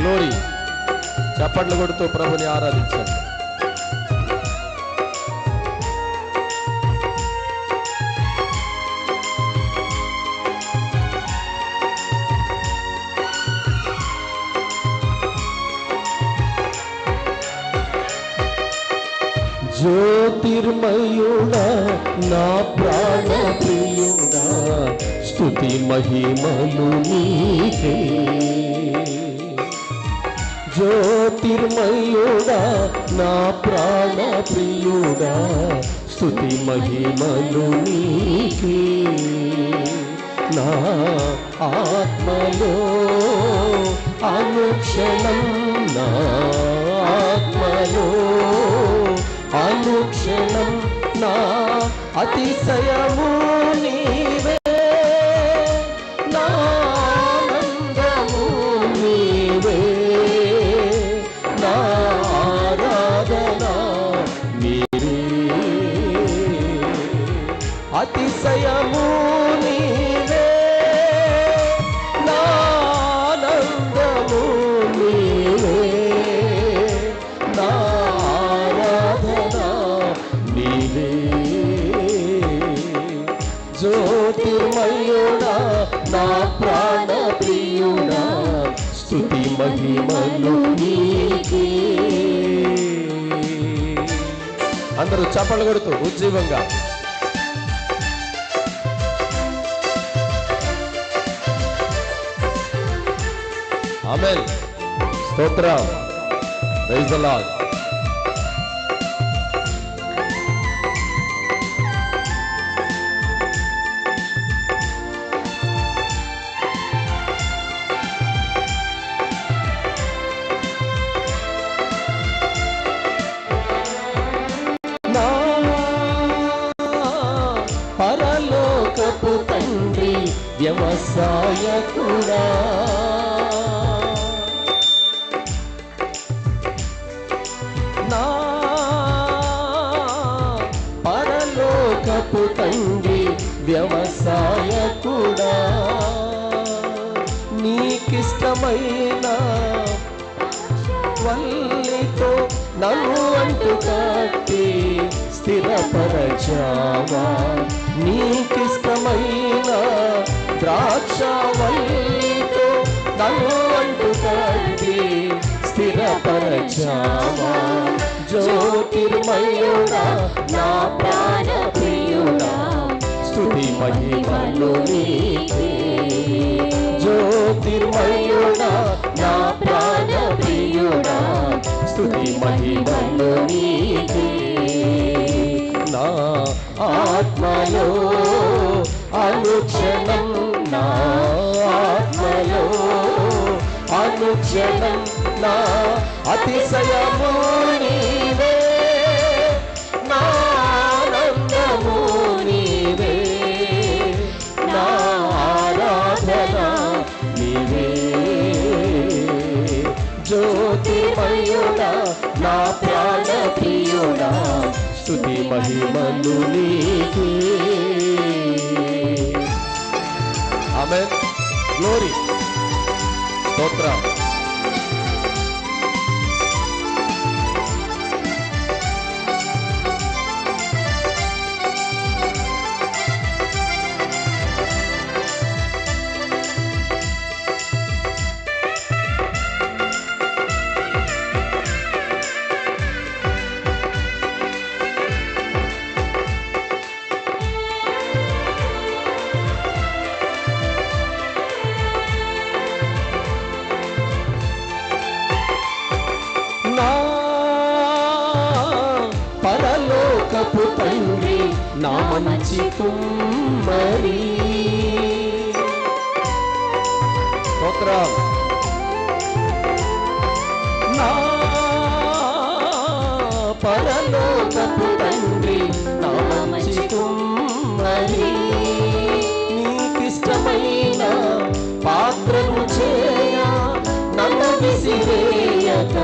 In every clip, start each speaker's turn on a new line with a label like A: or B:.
A: Glory. చప్పట్లు కొడుతూ ప్రభుని ఆరాధించండి. జ్యోతిర్మయుడా నా ప్రాణ ప్రియుడా, స్తుతి మహిమలు నీకే. జ్యోతిర్మయుడా నా ప్రాణ ప్రియుడా, స్తుతి మహిమలు నీకే. నా ఆత్మలో అనుక్షణం, నా ఆత్మలో అనుక్షణం నా అతిశయము నీవే, నా ఆనందము నీవే, నా ఆరాధన నీవే. అతిశయము నీవే, నా ఆనందము నీవే, నా జ్యోతిర్మయుడా నా ప్రాణ ప్రియుడా, స్తుతి మహిమలు నీకే. అందరూ చప్పట్లు కొడుతూ ఉజ్జీవంగా ఆమేన్. స్తోత్రం. Praise the lord. పరలోకపు తండ్రి వ్యవసాయకుడా, నా పరలోకపు తండ్రి వ్యవసాయకుడా, నీకిష్టమైన వల్లితో నన్ను అంటు కట్టి స్థిరపరచావా. నీకిష్టమైన ద్రాక్షవల్లితో నన్ను అంటు కట్టి స్థిరపరచావా. జ్యోతిర్మయుడా నా ప్రాణ ప్రియుడా, స్తుతి మహిమలు నీకే. జ్యోతిర్మయుడా నా ప్రాణ ప్రియుడా, స్తుతి మహిమలు నీకే. నా ఆత్మలో అనుక్షణం, నా ఆత్మలో అనుక్షణం నా అతిశయము నీవే, నా ఆనందము నీవే, నా ఆరాధన నీవే. జ్యోతిర్మయుడా నా ప్రాణ ప్రియుడా, స్తుతి మహిమలు నీకే. ఆమేన్. గ్లోరీ. స్తోత్రం. పరలోకపు తండ్రి నా మంచి కుమ్మరి, స్తోత్రం. నా పరలోకపు తండ్రి నా మంచి కుమ్మరి, నీకిష్టమైన పాత్రను చేయ నన్ను విసిరేయక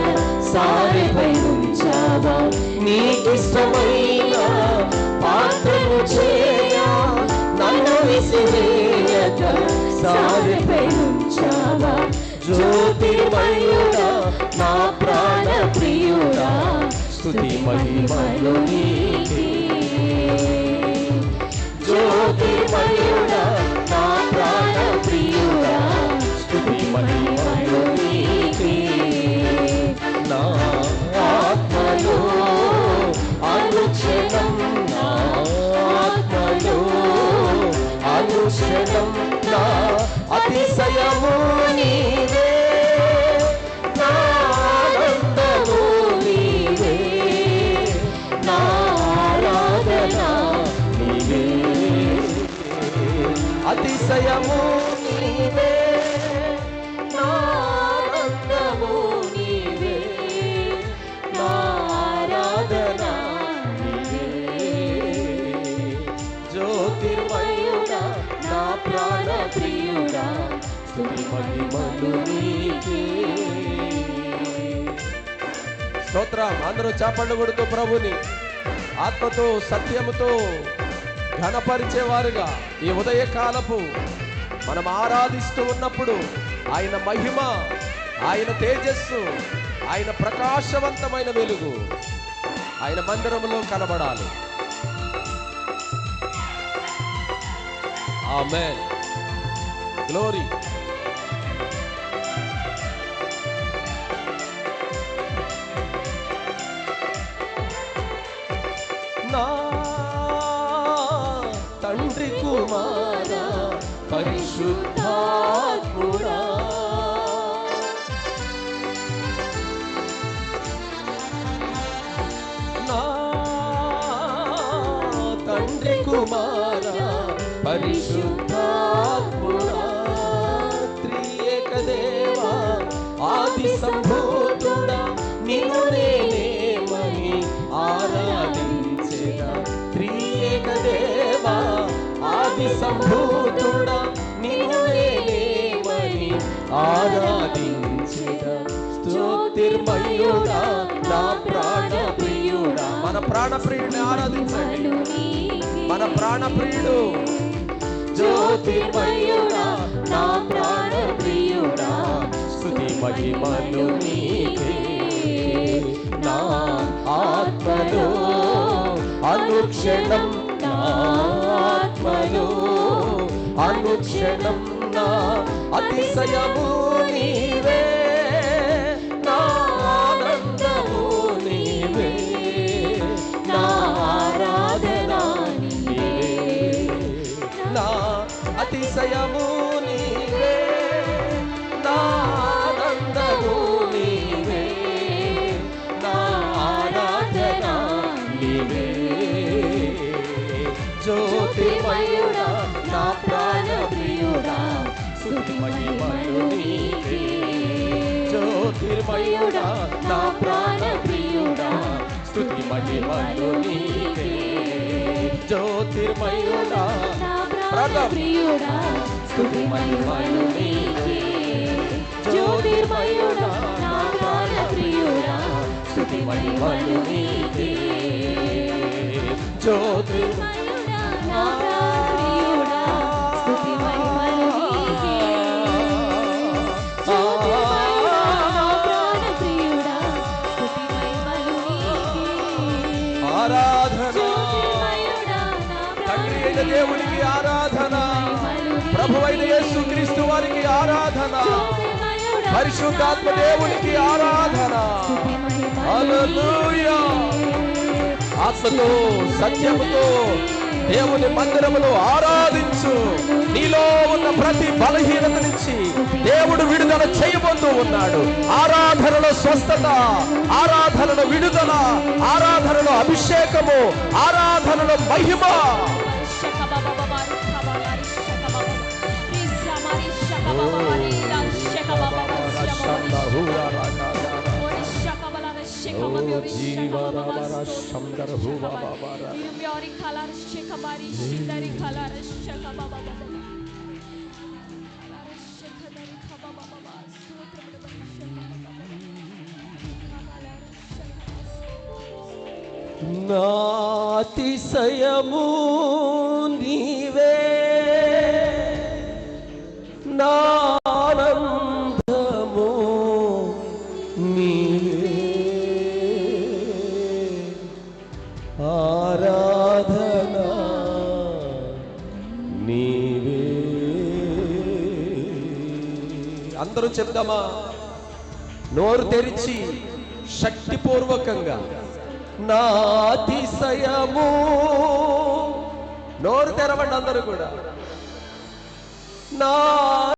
A: సారెపై ఉంచావా. నీకిష్టమైన పాత్రను చేయ నన్ను విసిరేయక సారెపై ఉంచావా. జ్యోతిర్మయుడా నా ప్రాణ ప్రియుడా స్తుతి మహిమలు నీకే. జ్యోతిర్మయుడా నా ప్రాణ ప్రియుడా స్తుతి మహిమలు నీకే. నా ఆత్మలో అనుక్షణం, నా ఆత్మలో అనుక్షణం నా అతిశయము నీవే, నా ఆనందము నీవే, నా ఆరాధన నీవే. అతిశయము నీవే, నా ఆనందము నీవే, నా ఆరాధన నీవే. జ్యోతిర్మయుడా నా ప్రాణ ప్రియుడా స్తుతి మహిమలు నీకే. స్తోత్రం. అందరూ చప్పట్లు కొడుతూ ప్రభుని ఆత్మతో సత్యముతో ఘనపరిచేవారుగా ఈ ఉదయకాలపు మనం ఆరాధిస్తూ ఉన్నప్పుడు ఆయన మహిమ, ఆయన తేజస్సు, ఆయన ప్రకాశవంతమైన వెలుగు ఆయన మందిరములో కనబడాలి. ఆమేన్. గ్లోరీ. నా తండ్రి కుమారా పరిశుద్ధాత్ముడా, నా తండ్రి కుమారా పరిశుద్ధాత్ముడా, త్రియేక దేవా ఆది సంభూతుడా నిన్ను నేనేమని ఆరాధించెదా. త్రియేక దేవా ఆది సంభూతుడా నిన్ను నేనేమని ఆరాధించెదా. జ్యోతిర్మయుడా నా ప్రాణ ప్రియుడా. మన ప్రాణ ప్రియుడిని ఆరాధించండి. మన ప్రాణ ప్రియుడు జ్యోతిర్మయుడా నా ప్రాణ ప్రియుడా స్తుతి మహిమలు నీకే. నా ఆత్మలో అనుక్షణం, నా ఆత్మలో అనుక్షణం నా అతిశయము నీవే, నా ఆనందము నీవే, నా ఆరాధన నీవే, నా అతిశయము నీవే, నా ఆనందము నీవే, నా ఆరాధన నీవే. జ్యోతిర్మయుడా నా ప్రాణ ప్రియుడా స్తుతి మహిమలు నీకే. జ్యోతిర్మయుడా నా ప్రాణ ప్రియుడా స్తుతి మహిమలు నీకే. జ్యోతిర్మయుడా నా ప్రాణ ప్రియుడా స్తుతి మహిమలు నీకే. జ్యోతిర్మయుడా నా ప్రాణ ప్రియుడా స్తుతి మహిమలు నీకే. జ్యోతిర్మయుడా నా ప్రాణ ప్రియుడా స్తుతి మహిమలు నీకే. జ్యోతిర్మయుడా నా ప్రాణ ప్రియుడా స్తుతి మహిమలు నీకే. ఆరాధన తండ్రి అయిన దేవునికి ఆరాధన, ప్రభువైన యేసుక్రీస్తు వారికి ఆరాధన, పరిశుద్ధాత్మ దేవునికి ఆరాధన. హల్లెలూయా. ఆత్మతో సత్యముతో దేవుని మందిరములో ఆరాధించు. నీలో ఉన్న ప్రతి బలహీనత నుంచి దేవుడు విడుదల చేయబోతూ ఉన్నాడు. ఆరాధనలో స్వస్థత, ఆరాధనలో విడుదల, ఆరాధనలో అభిషేకము, ఆరాధనలో మహిమ. నాతిశయము నీవే, నానందము నీ ఆరాధన నీవే. అందరూ చెప్దామా? నోరు తెరిచి శక్తిపూర్వకంగా నా అతిశయము. నోరు తెరవండి అందరూ కూడా. నా